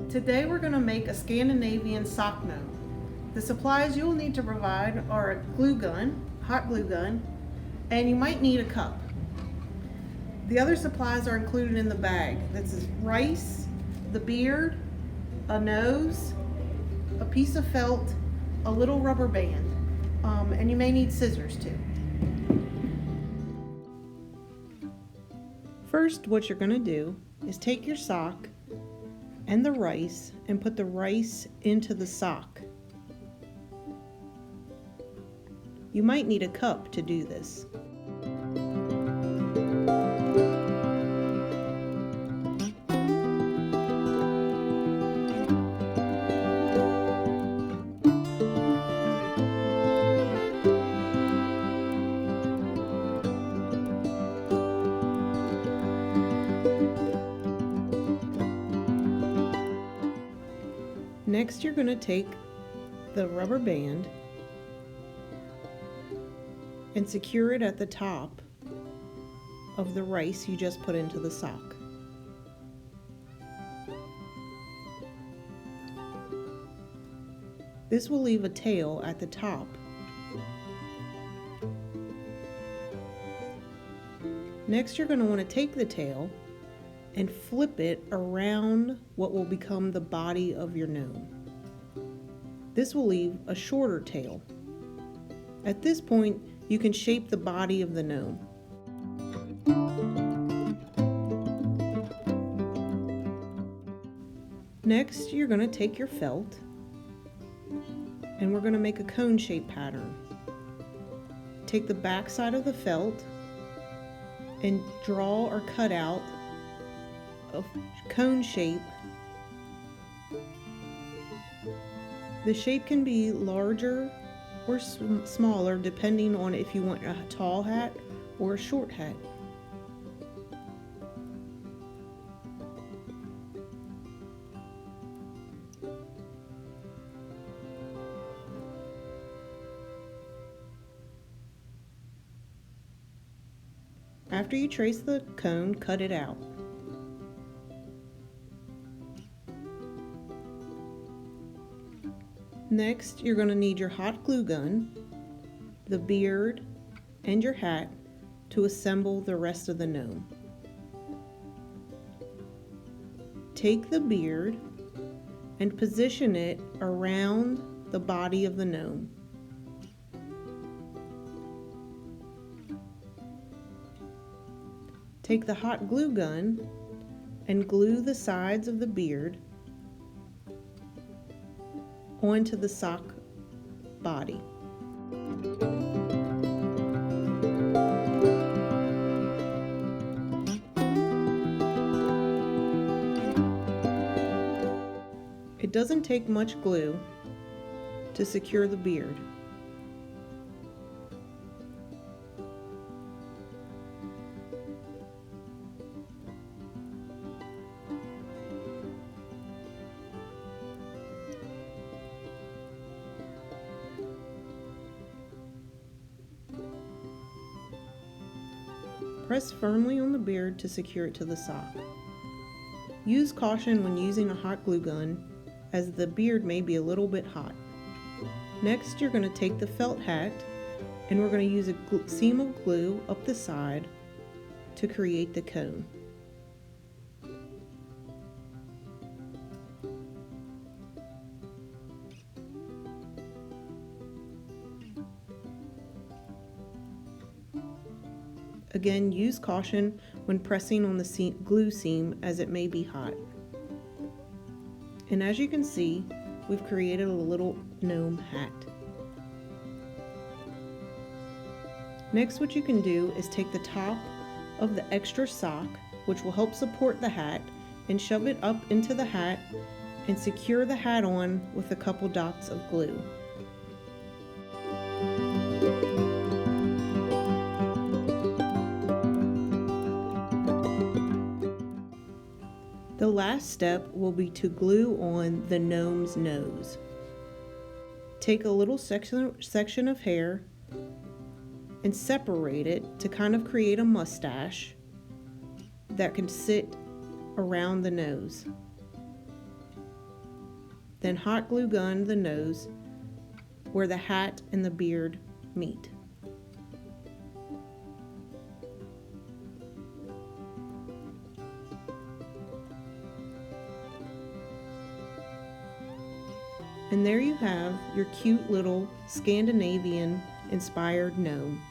Today we're going to make a Scandinavian sock gnome. The supplies you'll need to provide are a glue gun, hot glue gun, and you might need a cup. The other supplies are included in the bag. This is rice, the beard, a nose, a piece of felt, a little rubber band, and you may need scissors too. First, what you're going to do is take your sock and the rice and put the rice into the sock. You might need a cup to do this. Next, you're going to take the rubber band and secure it at the top of the rice you just put into the sock. This will leave a tail at the top. Next, you're going to want to take the tail and flip it around what will become the body of your gnome. This will leave a shorter tail. At this point, you can shape the body of the gnome. Next, you're going to take your felt and we're going to make a cone shape pattern. Take the back side of the felt and draw or cut out a cone shape. The shape can be larger or smaller depending on if you want a tall hat or a short hat. After you trace the cone, cut it out. Next, you're going to need your hot glue gun, the beard, and your hat to assemble the rest of the gnome. Take the beard and position it around the body of the gnome. Take the hot glue gun and glue the sides of the beard onto the sock body. It doesn't take much glue to secure the beard. Press firmly on the beard to secure it to the sock. Use caution when using a hot glue gun, as the beard may be a little bit hot. Next, you're going to take the felt hat and we're going to use a seam of glue up the side to create the cone. Again, use caution when pressing on the glue seam, as it may be hot. And as you can see, we've created a little gnome hat. Next, what you can do is take the top of the extra sock, which will help support the hat, and shove it up into the hat and secure the hat on with a couple dots of glue. The last step will be to glue on the gnome's nose. Take a little section of hair and separate it to kind of create a mustache. that can sit around the nose. Then hot glue gun the nose where the hat and the beard meet. And there you have your cute little Scandinavian inspired gnome.